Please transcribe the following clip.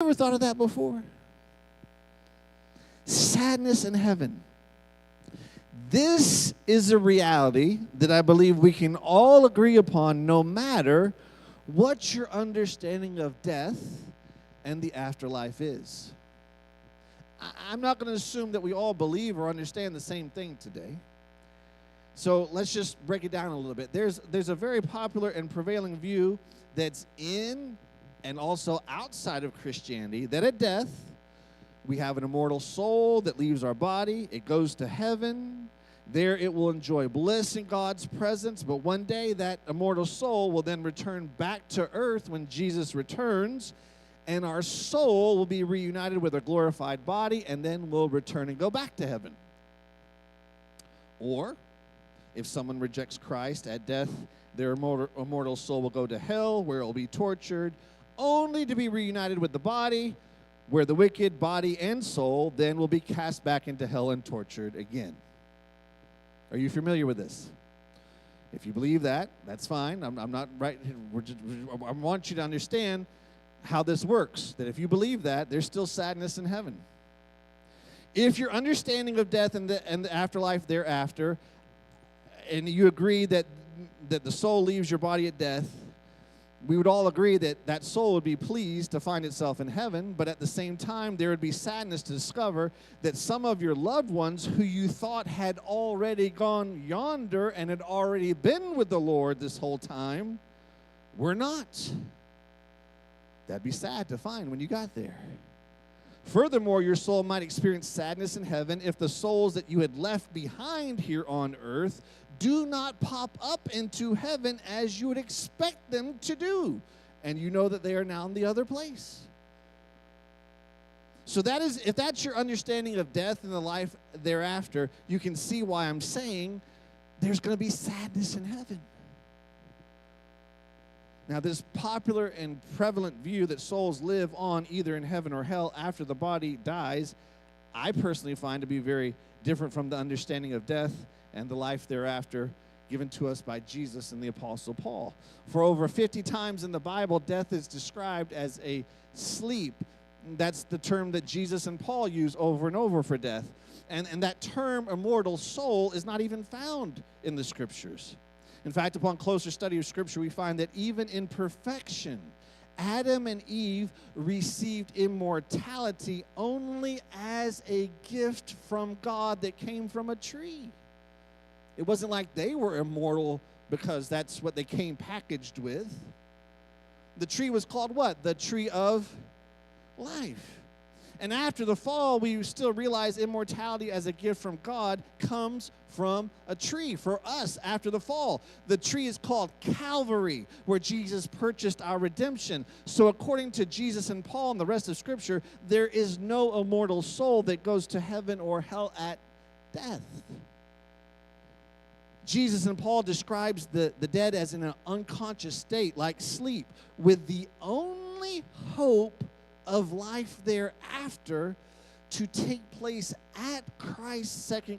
Ever thought of that before? Sadness in heaven. This is a reality that I believe we can all agree upon, no matter what your understanding of death and the afterlife is. I'm not going to assume that we all believe or understand the same thing today. So let's just break it down a little bit. There's a very popular and prevailing view that's in and also outside of Christianity that at death, we have an immortal soul that leaves our body. It goes to heaven. There it will enjoy bliss in God's presence. But one day that immortal soul will then return back to earth when Jesus returns. And our soul will be reunited with a glorified body. And then we'll return and go back to heaven. Or if someone rejects Christ at death, their immortal soul will go to hell, where it will be tortured, only to be reunited with the body, where the wicked body and soul then will be cast back into hell and tortured again. Are you familiar with this? If you believe that, that's fine. I'm not right. I want you to understand how this works, that if you believe that, there's still sadness in heaven. If your understanding of death and the afterlife thereafter, and you agree that the soul leaves your body at death, we would all agree that that soul would be pleased to find itself in heaven, but at the same time, there would be sadness to discover that some of your loved ones who you thought had already gone yonder and had already been with the Lord this whole time were not. That'd be sad to find when you got there. Furthermore, your soul might experience sadness in heaven if the souls that you had left behind here on earth do not pop up into heaven as you would expect them to do. And you know that they are now in the other place. So that is, if that's your understanding of death and the life thereafter, you can see why I'm saying there's going to be sadness in heaven. Now, this popular and prevalent view that souls live on either in heaven or hell after the body dies, I personally find to be very different from the understanding of death and the life thereafter given to us by Jesus and the Apostle Paul. For over 50 times in the Bible, death is described as a sleep. That's the term that Jesus and Paul use over and over for death. And that term, immortal soul, is not even found in the Scriptures. In fact, upon closer study of Scripture, we find that even in perfection, Adam and Eve received immortality only as a gift from God that came from a tree. It wasn't like they were immortal because that's what they came packaged with. The tree was called what? The tree of life. And after the fall, we still realize immortality as a gift from God comes from a tree. For us, after the fall, the tree is called Calvary, where Jesus purchased our redemption. So according to Jesus and Paul and the rest of Scripture, there is no immortal soul that goes to heaven or hell at death. Jesus and Paul describes the dead as in an unconscious state, like sleep, with the only hope of life thereafter to take place at Christ's second